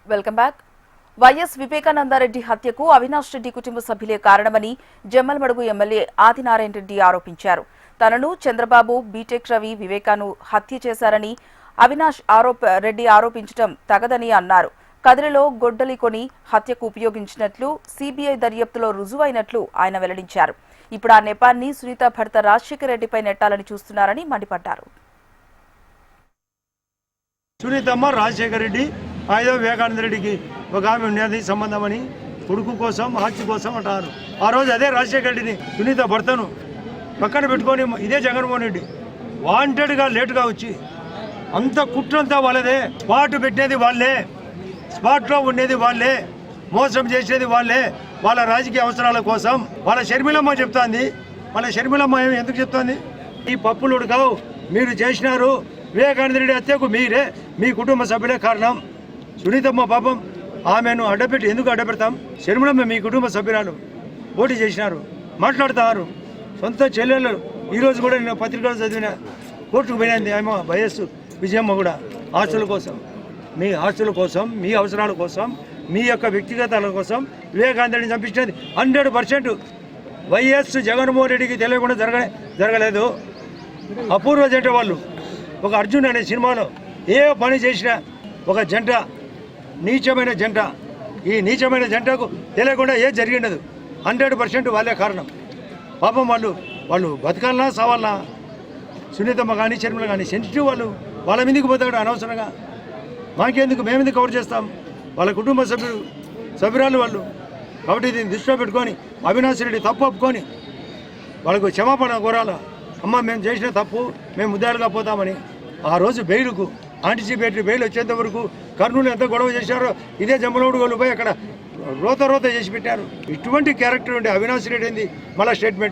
Welcome back. YS Vivekananda Reddy హత్యకు అవినాష్ రెడ్డి కుటుంబ సభ్యులే కారణమని జమ్మలమడుగు ఎమ్మెల్యే ఆదినారాయణ రెడ్డి ఆరోపించారు. తనను చంద్రబాబు, బీటెక్ రవి, వివేకాను హత్య చేశారని అవినాష్ రెడ్డి ఆరోపించడం తగదని అన్నారు. కదిరిలో గొడ్డలి కొని హత్యకు ఉపయోగించినట్లు సీబీఐ దర్యాప్తులో రుజువైనట్లు ఆయన వెల్లడించారు. ఇప్పుడు ఆ నెపాన్ని సునీత భర్త రాజశేఖర రెడ్డిపై నెట్టాలని చూస్తున్నారని మండిపడ్డారు. సునీతమ్మ రాజశేఖర రెడ్డి ఐదో వివేకానంద రెడ్డికి ఒక ఆమె ఉన్నది సంబంధం అని కొడుకు కోసం ఆస్తి కోసం అంటారు. ఆ రోజు అదే రాజశేఖర రెడ్డిని సునీత భర్తను పక్కన పెట్టుకొని ఇదే జగన్మోహన్ రెడ్డి వాంటెడ్గా లేటుగా వచ్చి అంత కుట్రంతా వాళ్ళదే, స్పాట్ పెట్టేది వాళ్ళే, స్పాట్లో ఉండేది వాళ్ళే, మోసం చేసేది వాళ్ళే. వాళ్ళ రాజకీయ అవసరాల కోసం వాళ్ళ షర్మిలమ్మ చెప్తాంది. వాళ్ళ షర్మిలమ్మ ఎందుకు చెప్తాంది? ఈ పప్పులు ఉడకావు, మీరు చేసినారు. వివేకానంద రెడ్డి హత్యకు మీరే, మీ కుటుంబ సభ్యులే కారణం. సునీతమ్మ పాపం ఆమెను అడ్డపెట్టి ఎందుకు అడ్డపెడతాం? షర్మిలమ్మ మీ కుటుంబ సభ్యురాలు పోటీ చేసినారు, మాట్లాడుతున్నారు. సొంత చెల్లెళ్ళు ఈరోజు కూడా నేను పత్రికలు చదివిన కోర్టుకు పోయినది ఆమె వైఎస్ విజయమ్మ కూడా ఆస్తుల కోసం, మీ ఆస్తుల కోసం, మీ అవసరాల కోసం, మీ యొక్క వ్యక్తిగతాల కోసం వివేకానంద రెడ్డిని చంపించినది 100%. వైఎస్ జగన్మోహన్ రెడ్డికి తెలియకుండా జరగలేదు. అపూర్వ జంట వాళ్ళు ఒక అర్జున్ అనే సినిమాలో ఏ పని చేసినా ఒక జంట, నీచమైన జంట. ఈ నీచమైన జంటకు తెలియకుండా ఏ జరిగినదు 100% వాళ్ళే కారణం. పాపం వాళ్ళు బతకాలనా సావాలనా? సునీతమ్మ కానీ షర్మిల కానీ సెన్సిటివ్ వాళ్ళు, వాళ్ళ మీదకి పోతాడు అనవసరంగా. మాకెందుకు, మేమెందుకు కవర్ చేస్తాం? వాళ్ళ కుటుంబ సభ్యురాలు వాళ్ళు. కాబట్టి దీన్ని దృష్టిలో పెట్టుకొని అవినాష్ రెడ్డి తప్పు ఒప్పుకొని వాళ్ళకు క్షమాపణ కోరాల. అమ్మ మేము చేసిన తప్పు, మేము ముద్దాలుగా పోతామని. ఆ రోజు బెయిల్కు యాంటిసిపేటరీ బెయిల్ వచ్చేంత వరకు కర్నూలు ఎంత గొడవ చేశారో ఇదే జమ్మలమడుగు వాళ్ళు పోయి అక్కడ రోత చేసి పెట్టారు. ఇటువంటి క్యారెక్టర్ ఉండే అవినాష్ రెడ్డి ఏంది మళ్ళీ స్టేట్మెంట్